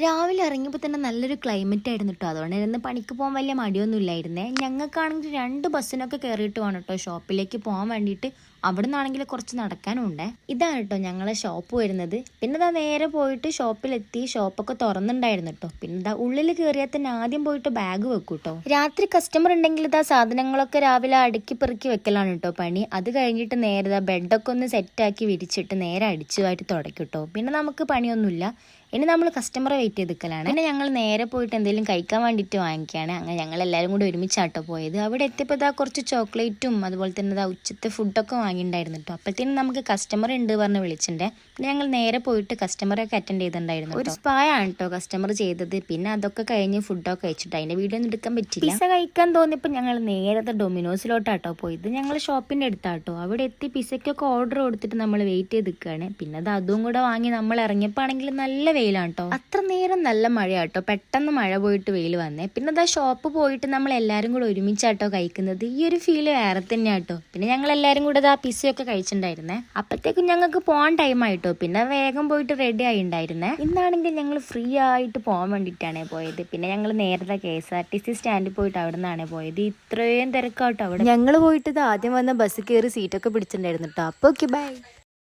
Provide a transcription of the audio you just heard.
രാവിലെ ഇറങ്ങിയപ്പോൾ തന്നെ നല്ലൊരു ക്ലൈമറ്റ് ആയിരുന്നു കേട്ടോ. അതുകൊണ്ട് ഇന്ന് പണിക്ക് പോകാൻ വലിയ മടിയൊന്നും ഇല്ലായിരുന്നേ. ഞങ്ങൾക്കാണെങ്കിൽ 2 ബസ്സിനൊക്കെ കയറിയിട്ട് വേണം കേട്ടോ ഷോപ്പിലേക്ക് പോകാൻ വേണ്ടിയിട്ട്. അവിടെ നിന്നാണെങ്കിൽ കുറച്ച് നടക്കാനുണ്ട്. ഇതാണ് കേട്ടോ ഞങ്ങളെ ഷോപ്പ് വരുന്നത്. പിന്നെ ഇതാ നേരെ പോയിട്ട് ഷോപ്പിലെത്തി. ഷോപ്പൊക്കെ തുറന്നിട്ടുണ്ടായിരുന്നു കേട്ടോ. പിന്നെ ഇതാ ഉള്ളിൽ കയറിയാൽ തന്നെ ആദ്യം പോയിട്ട് ബാഗ് വെക്കും കേട്ടോ. രാത്രി കസ്റ്റമർ ഉണ്ടെങ്കിൽ ഇതാ സാധനങ്ങളൊക്കെ രാവിലെ അടുക്കി പെറുക്കി വെക്കലാണ് കേട്ടോ പണി. അത് കഴിഞ്ഞിട്ട് നേരെ ഇതാ ബെഡൊക്കെ ഒന്ന് സെറ്റാക്കി വിരിച്ചിട്ട് നേരെ അടിച്ചുമായിട്ട് തുടക്കും കേട്ടോ. പിന്നെ നമുക്ക് പണിയൊന്നുമില്ല. ഇനി നമ്മൾ കസ്റ്റമറെ വെയിറ്റ് ചെയ്ത് നിൽക്കലാണ്. പിന്നെ ഞങ്ങൾ നേരെ പോയിട്ട് എന്തെങ്കിലും കഴിക്കാൻ വേണ്ടിയിട്ട് വാങ്ങിക്കുകയാണ്. അങ്ങനെ ഞങ്ങൾ എല്ലാവരും കൂടി ഒരുമിച്ചാട്ടോ പോയത്. അവിടെ എത്തിയപ്പോൾ ഇതാ കുറച്ച് ചോക്ലേറ്റും അതുപോലെ തന്നെ ഇതാ ഉച്ചത്തെ ഫുഡൊക്കെ വാങ്ങിയിട്ടുണ്ടായിരുന്നു കേട്ടോ. അപ്പോഴത്തേനും നമുക്ക് കസ്റ്റമർ ഉണ്ട് പറഞ്ഞ് വിളിച്ചിട്ടുണ്ട്. പിന്നെ ഞങ്ങൾ നേരെ പോയിട്ട് കസ്റ്റമറൊക്കെ അറ്റൻഡ് ചെയ്തിട്ടുണ്ടായിരുന്നു. ഒരു സ്പാ ആണ് കേട്ടോ കസ്റ്റമർ ചെയ്തത്. പിന്നെ അതൊക്കെ കഴിഞ്ഞ് ഫുഡൊക്കെ കഴിച്ചിട്ട് അതിൻ്റെ വീഡിയോ ഒന്നും എടുക്കാൻ പറ്റില്ല. പിസ്സ കഴിക്കാൻ തോന്നിയപ്പോൾ ഞങ്ങൾ നേരത്തെ ഡൊമിനോസിലോട്ടാട്ടോ പോയത്. ഞങ്ങൾ ഷോപ്പിൻ്റെ അടുത്താട്ടോ. അവിടെ എത്തി പിസ്സയ്ക്കൊക്കെ ഓർഡർ കൊടുത്തിട്ട് നമ്മൾ വെയിറ്റ് ചെയ്ത് നിൽക്കുകയാണ്. പിന്നെ അത് അതും കൂടെ വാങ്ങി നമ്മൾ ഇറങ്ങിയപ്പോൾ ആണെങ്കിൽ നല്ല വെയിലാണ് കേട്ടോ. അത്ര നേരം നല്ല മഴയാട്ടോ. പെട്ടെന്ന് മഴ പോയിട്ട് വെയിൽ വന്നേ. പിന്നെ അതാ ഷോപ്പ് പോയിട്ട് നമ്മൾ എല്ലാവരും കൂടെ ഒരുമിച്ചാട്ടോ കഴിക്കുന്നത്. ഈ ഒരു ഫീല് വേറെ തന്നെയാട്ടോ. പിന്നെ ഞങ്ങൾ എല്ലാവരും കൂടെ ആ പിസ്സയൊക്കെ കഴിച്ചിട്ടുണ്ടായിരുന്നേ. അപ്പോഴത്തേക്കും ഞങ്ങൾക്ക് പോകാൻ ടൈം ആയിട്ടോ. പിന്നെ വേഗം പോയിട്ട് റെഡി ആയിണ്ടായിരുന്നേ. ഇന്നാണെങ്കിൽ ഞങ്ങൾ ഫ്രീ ആയിട്ട് പോകാൻ വേണ്ടിയിട്ടാണ് പോയത്. പിന്നെ ഞങ്ങൾ നേരത്തെ KSRTC സ്റ്റാൻഡിൽ പോയിട്ട് അവിടെ നിന്നാണ് പോയത്. ഇത്രയും തിരക്കാട്ടോ അവിടെ. ഞങ്ങൾ പോയിട്ട് ആദ്യം വന്ന ബസ് കയറി സീറ്റൊക്കെ പിടിച്ചിട്ടുണ്ടായിരുന്നു കേട്ടോ. അപ്പോൾ ഓക്കെ ബൈ.